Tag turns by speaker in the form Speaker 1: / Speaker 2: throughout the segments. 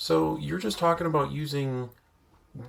Speaker 1: So you're just talking about using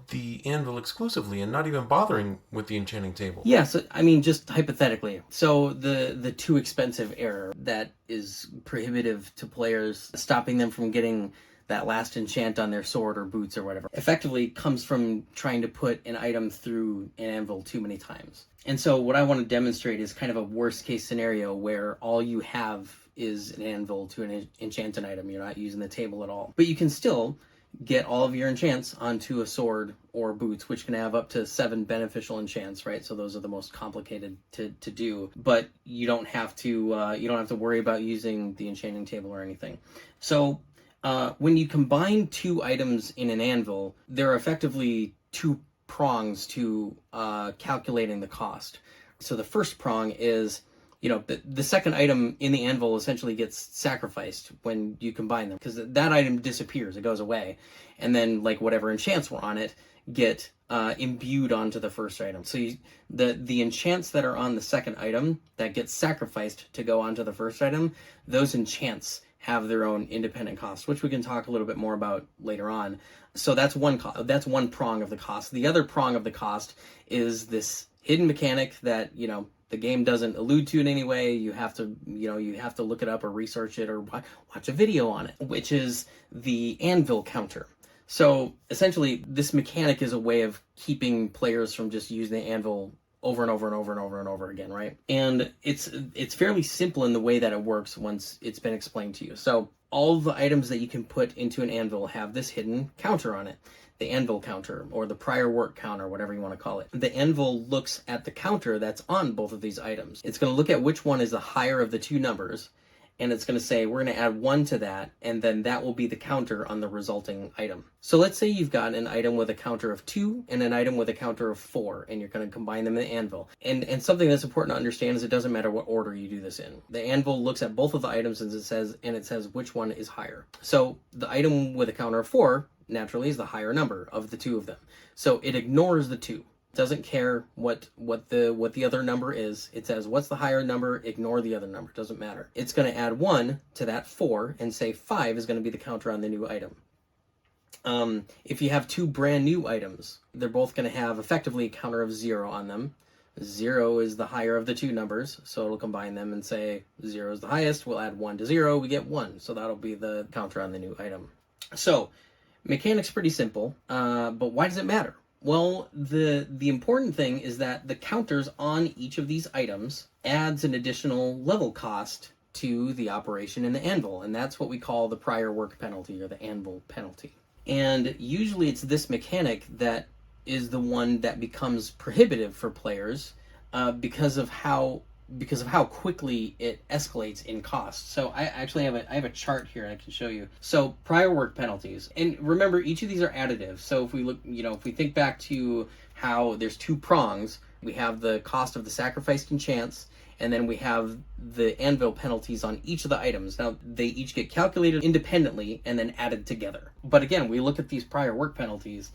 Speaker 1: the anvil exclusively and not even bothering with the enchanting table.
Speaker 2: Yeah, so I mean, just hypothetically. So the too expensive error that is prohibitive to players, stopping them from getting that last enchant on their sword or boots or whatever, effectively comes from trying to put an item through an anvil too many times. And so what I want to demonstrate is kind of a worst case scenario where all you have is an anvil to an enchanted item. You're not using the table at all. But you can still get all of your enchants onto a sword or boots, which can have up to 7 beneficial enchants, right? So those are the most complicated to do, but you don't have to worry about using the enchanting table or anything. So when you combine 2 items in an anvil, there are effectively 2 prongs to calculating the cost. So the first prong is, the second item in the anvil essentially gets sacrificed when you combine them, because that item disappears, it goes away, and then like whatever enchants were on it get imbued onto the first item. So the enchants that are on the second item that get sacrificed to go onto the first item, those enchants have their own independent cost, which we can talk a little bit more about later on. So that's one prong of the cost. The other prong of the cost is this hidden mechanic that the game doesn't allude to in any way. You have to look it up or research it or watch a video on it, which is the anvil counter. So essentially, this mechanic is a way of keeping players from just using the anvil over and over and over and over and over again, right? And it's fairly simple in the way that it works once it's been explained to you. So all the items that you can put into an anvil have this hidden counter on it. The anvil counter, or the prior work counter, whatever you want to call it. The anvil looks at the counter that's on both of these items. It's going to look at which one is the higher of the 2 numbers, and it's going to say, we're going to add 1 to that, and then that will be the counter on the resulting item. So let's say you've got an item with a counter of 2 and an item with a counter of 4, and you're going to combine them in the anvil. And something that's important to understand is it doesn't matter what order you do this in. The anvil looks at both of the items and it says which one is higher. So the item with a counter of 4 naturally is the higher number of the 2 of them. So it ignores the 2. Doesn't care what the other number is. It says, what's the higher number? Ignore the other number. Doesn't matter. It's going to add 1 to that 4 and say 5 is going to be the counter on the new item. If you have 2 brand new items, they're both going to have effectively a counter of 0 on them. 0 is the higher of the 2 numbers, so it'll combine them and say 0 is the highest. We'll add 1 to 0. We get 1. So that'll be the counter on the new item. So mechanic's pretty simple, but why does it matter? Well, the important thing is that the counters on each of these items adds an additional level cost to the operation in the anvil, and that's what we call the prior work penalty, or the anvil penalty. And usually it's this mechanic that is the one that becomes prohibitive for players because of how quickly it escalates in cost. So I actually have a chart here I can show you. So prior work penalties, and remember, each of these are additive. So if we think back to how there's 2 prongs, we have the cost of the sacrificed enchants, and then we have the anvil penalties on each of the items. Now, they each get calculated independently and then added together. But again, we look at these prior work penalties,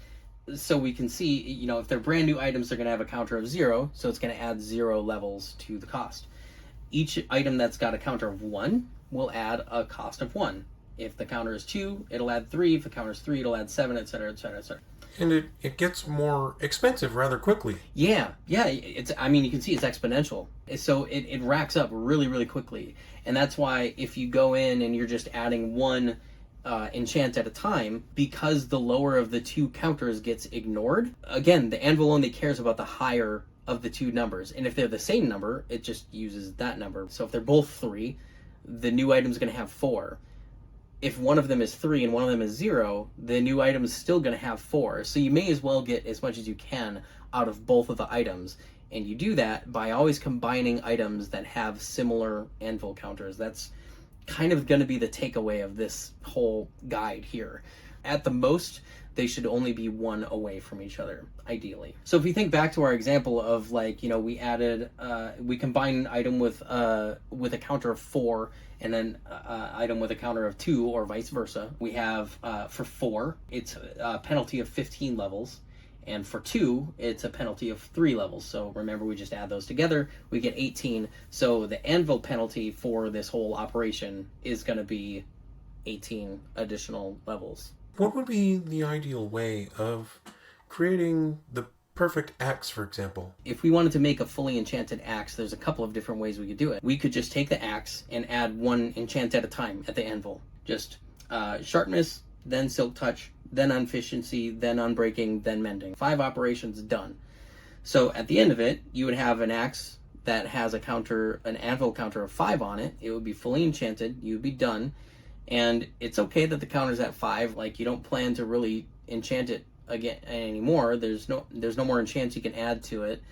Speaker 2: so we can see, if they're brand new items, they're going to have a counter of 0, so it's going to add 0 levels to the cost. Each item that's got a counter of 1 will add a cost of 1. If the counter is 2, it'll add 3. If the counter is 3, it'll add 7, etc., etc., etc.
Speaker 1: And it gets more expensive rather quickly.
Speaker 2: Yeah. You can see it's exponential. So it racks up really, really quickly. And that's why if you go in and you're just adding 1 enchant at a time, because the lower of the 2 counters gets ignored. Again, the anvil only cares about the higher of the 2 numbers, and if they're the same number, it just uses that number. So if they're both 3, the new item's going to have 4. If one of them is 3 and one of them is 0, the new item is still going to have 4. So you may as well get as much as you can out of both of the items, and you do that by always combining items that have similar anvil counters. That's kind of going to be the takeaway of this whole guide here. At the most, they should only be 1 away from each other, ideally. So if we think back to our example of we combine an item with a counter of 4 and then item with a counter of 2, or vice versa. We have for 4, it's a penalty of 15 levels. And for 2, it's a penalty of 3 levels. So remember, we just add those together, we get 18. So the anvil penalty for this whole operation is going to be 18 additional levels.
Speaker 1: What would be the ideal way of creating the perfect axe, for example?
Speaker 2: If we wanted to make a fully enchanted axe, there's a couple of different ways we could do it. We could just take the axe and add one enchant at a time at the anvil. Just sharpness, then silk touch, then efficiency, then unbreaking, then mending. 5 operations done. So at the end of it, you would have an axe that has a counter, an anvil counter of 5 on it. It would be fully enchanted. You would be done. And it's okay that the counter's at 5. Like, you don't plan to really enchant it again anymore. There's no more enchants you can add to it.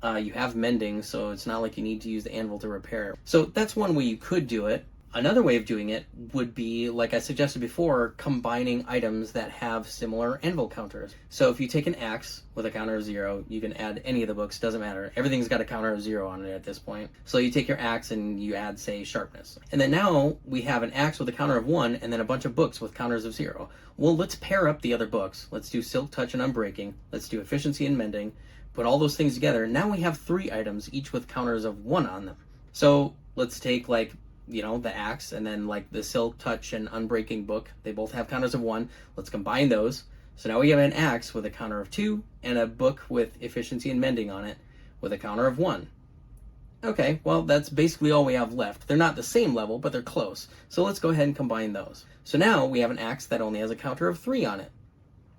Speaker 2: You have mending, so it's not like you need to use the anvil to repair. So that's one way you could do it. Another way of doing it would be, like I suggested before, combining items that have similar anvil counters. So if you take an axe with a counter of 0, you can add any of the books, doesn't matter. Everything's got a counter of 0 on it at this point. So you take your axe and you add, say, sharpness. And then now we have an axe with a counter of 1 and then a bunch of books with counters of 0. Well, let's pair up the other books. Let's do silk touch and unbreaking. Let's do efficiency and mending. Put all those things together. Now we have 3 items, each with counters of 1 on them. So let's take, like, the axe and then like the silk touch and unbreaking book. They both have counters of 1. Let's combine those. So now we have an axe with a counter of 2 and a book with efficiency and mending on it with a counter of 1. Okay, well, that's basically all we have left. They're not the same level, but they're close. So let's go ahead and combine those. So now we have an axe that only has a counter of 3 on it.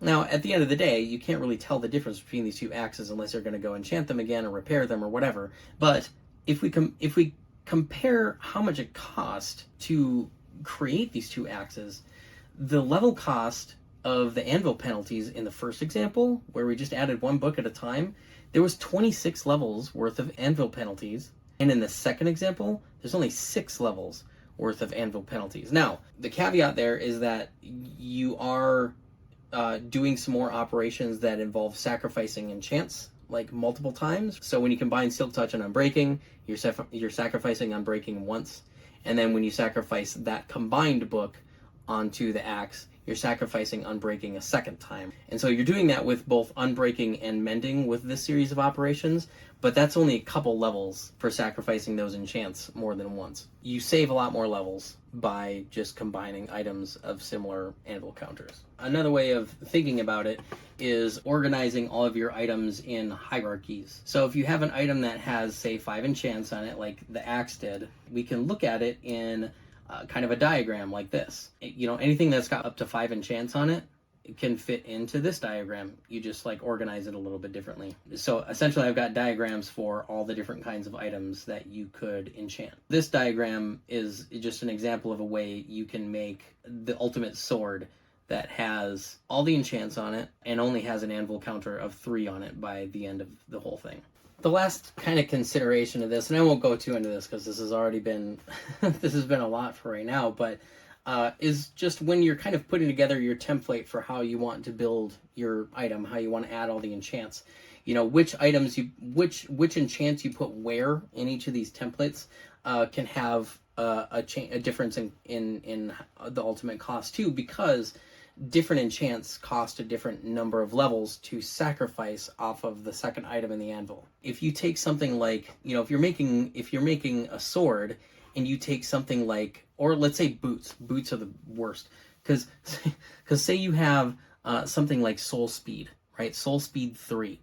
Speaker 2: Now, at the end of the day, you can't really tell the difference between these 2 axes unless you're going to go enchant them again or repair them or whatever. But if we compare how much it cost to create these 2 axes, the level cost of the anvil penalties in the first example, where we just added 1 book at a time, there was 26 levels worth of anvil penalties. And in the second example, there's only 6 levels worth of anvil penalties. Now, the caveat there is that you are doing some more operations that involve sacrificing enchants like multiple times. So when you combine silk touch and unbreaking, you're sacrificing unbreaking once, and then when you sacrifice that combined book onto the axe, you're sacrificing unbreaking a second time. And so you're doing that with both unbreaking and mending with this series of operations, but that's only a couple levels for sacrificing those enchants more than once. You save a lot more levels by just combining items of similar anvil counters. Another way of thinking about it is organizing all of your items in hierarchies. So if you have an item that has, say, 5 enchants on it, like the axe did, we can look at it in kind of a diagram like this. Anything that's got up to 5 enchants on it, it can fit into this diagram. You just like organize it a little bit differently. So essentially I've got diagrams for all the different kinds of items that you could enchant. This diagram is just an example of a way you can make the ultimate sword that has all the enchants on it and only has an anvil counter of 3 on it by the end of the whole thing. The last kind of consideration of this, and I won't go too into this because this has already been this has been a lot for right now, but is just when you're kind of putting together your template for how you want to build your item, how you want to add all the enchants, which items which enchants you put where in each of these templates can have a difference in the ultimate cost too, because different enchants cost a different number of levels to sacrifice off of the second item in the anvil. If you take something like, if you're making a sword and you take something like, or let's say boots are the worst, because say you have something like soul speed, right? Soul speed 3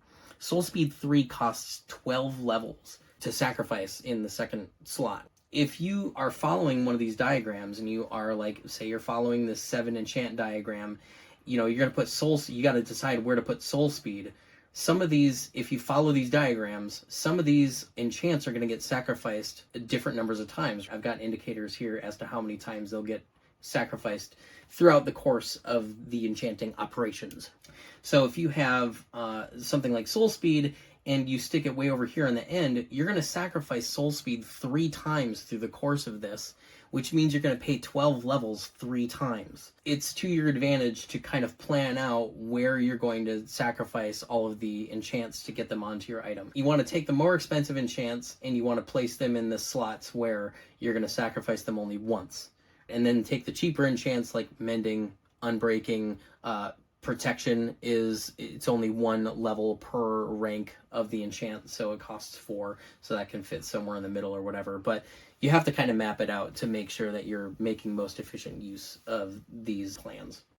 Speaker 2: costs 12 levels to sacrifice in the second slot. If you are following one of these diagrams and you are like, say you're following this 7 enchant diagram, you're going to put you got to decide where to put soul speed. Some of these, if you follow these diagrams, some of these enchants are going to get sacrificed different numbers of times. I've got indicators here as to how many times they'll get sacrificed throughout the course of the enchanting operations. So if you have something like soul speed and you stick it way over here on the end, you're going to sacrifice soul speed 3 times through the course of this, which means you're going to pay 12 levels 3 times. It's to your advantage to kind of plan out where you're going to sacrifice all of the enchants to get them onto your item. You want to take the more expensive enchants and you want to place them in the slots where you're going to sacrifice them only once. And then take the cheaper enchants like mending, unbreaking, protection it's only 1 level per rank of the enchant, so it costs 4, so that can fit somewhere in the middle or whatever. But you have to kind of map it out to make sure that you're making most efficient use of these plans.